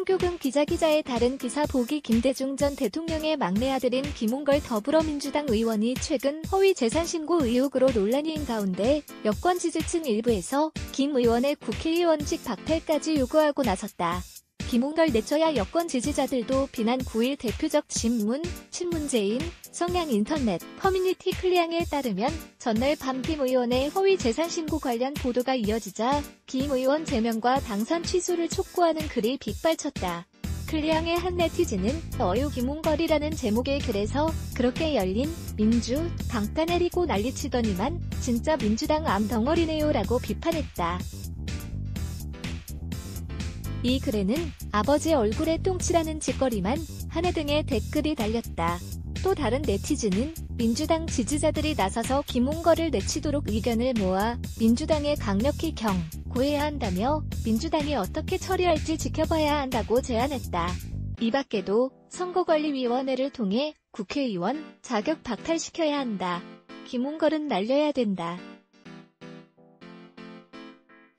신교근 기자의 다른 기사 보기. 김대중 전 대통령의 막내 아들인 김홍걸 더불어민주당 의원이 최근 허위 재산 신고 의혹으로 논란인 가운데 여권 지지층 일부에서 김 의원의 국회의원직 박탈까지 요구하고 나섰다. 김홍걸 내쳐야 여권 지지자들도 비난. 9일 대표적 신문제인 성향인터넷 커뮤니티 클리앙에 따르면 전날 밤 김 의원의 허위 재산 신고 관련 보도가 이어지자 김 의원 제명과 당선 취소를 촉구하는 글이 빗발쳤다. 클리앙의 한 네티즌은 어유 김홍걸이라는 제목의 글에서 그렇게 열린 민주 당가 내리고 난리치더니만 진짜 민주당 암덩어리네요 라고 비판했다. 이 글에는 아버지 얼굴에 똥칠하는 짓거리만 하네 등의 댓글이 달렸다. 또 다른 네티즌은 민주당 지지자들이 나서서 김홍걸을 내치도록 의견을 모아 민주당에 강력히 경고해야 한다며 민주당이 어떻게 처리할지 지켜봐야 한다고 제안했다. 이 밖에도 선거관리위원회를 통해 국회의원 자격 박탈시켜야 한다. 김홍걸은 날려야 된다.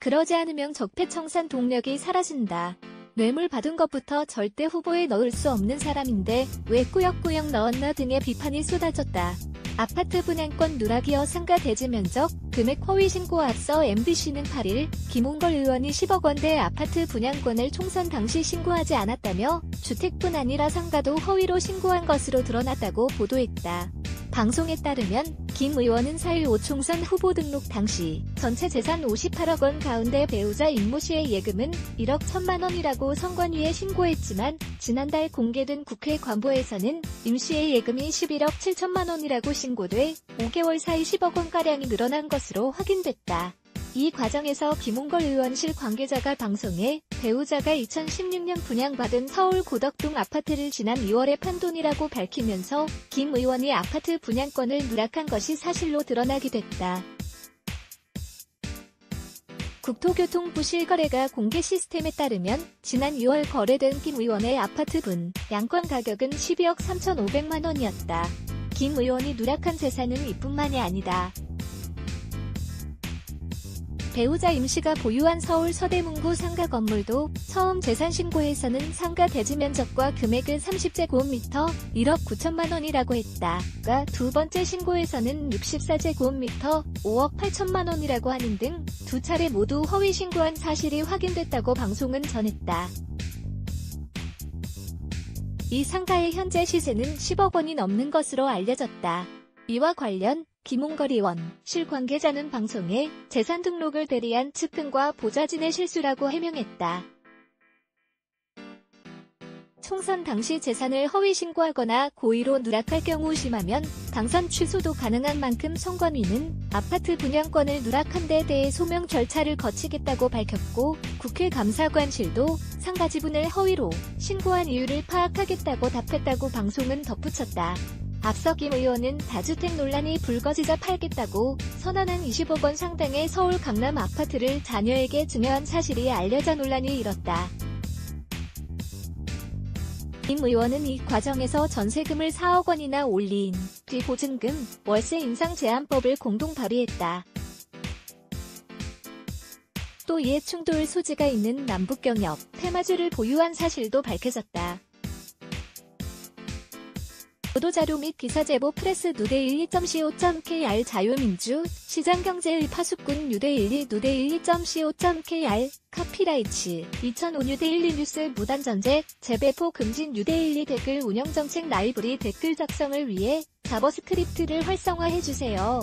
그러지 않으면 적폐청산 동력이 사라진다. 뇌물 받은 것부터 절대 후보에 넣을 수 없는 사람인데 왜 꾸역꾸역 넣었나 등의 비판이 쏟아졌다. 아파트 분양권 누락이어 상가 대지 면적 금액 허위 신고와 앞서 MBC는 8일 김홍걸 의원이 10억 원대 아파트 분양권을 총선 당시 신고하지 않았다며 주택뿐 아니라 상가도 허위로 신고한 것으로 드러났다고 보도했다. 방송에 따르면 김 의원은 4.15 총선 후보 등록 당시 전체 재산 58억 원 가운데 배우자 임모 씨의 예금은 1억 1천만 원이라고 선관위에 신고했지만 지난달 공개된 국회 관보에서는 임 씨의 예금이 11억 7천만 원이라고 신고돼 5개월 사이 10억 원가량이 늘어난 것으로 확인됐다. 이 과정에서 김홍걸 의원실 관계자가 방송에 배우자가 2016년 분양받은 서울 고덕동 아파트를 지난 2월에 판 돈이라고 밝히면서 김 의원이 아파트 분양권을 누락한 것이 사실로 드러나게 됐다. 국토교통부 실거래가 공개 시스템에 따르면 지난 2월 거래된 김 의원의 아파트 분양권 가격은 12억 3,500만 원이었다. 김 의원이 누락한 재산은 이뿐만이 아니다. 배우자 임 씨가 보유한 서울 서대문구 상가 건물도 처음 재산 신고에서는 상가 대지 면적과 금액을 30제곱미터 1억 9천만 원이라고 했다. 두 번째 신고에서는 64제곱미터 5억 8천만 원이라고 하는 등 두 차례 모두 허위 신고한 사실이 확인됐다고 방송은 전했다. 이 상가의 현재 시세는 10억 원이 넘는 것으로 알려졌다. 이와 관련 김홍걸 의원 실 관계자는 방송에 재산 등록을 대리한 측근과 보좌진의 실수라고 해명했다. 총선 당시 재산을 허위 신고하거나 고의로 누락할 경우 심하면 당선 취소도 가능한 만큼 선관위는 아파트 분양권을 누락한 데 대해 소명 절차를 거치겠다고 밝혔고 국회 감사관실도 상가 지분을 허위로 신고한 이유를 파악하겠다고 답했다고 방송은 덧붙였다. 앞서 김 의원은 다주택 논란이 불거지자 팔겠다고 선언한 20억 원 상당의 서울 강남 아파트를 자녀에게 증여한 사실이 알려져 논란이 일었다. 김 의원은 이 과정에서 전세금을 4억 원이나 올린 뒤 보증금, 월세 인상 제한법을 공동 발의했다. 또 이에 충돌 소지가 있는 남북경협, 테마주를 보유한 사실도 밝혀졌다. 보도자료 및 기사제보 프레스 누대12.co.kr 자유민주, 시장경제의 파수꾼 뉴대12 누대12.co.kr 카피라이츠 2005 뉴대12 뉴스 무단전제, 재배포 금지 뉴대12 댓글 운영정책 라이브리 댓글 작성을 위해 자버스크립트를 활성화해주세요.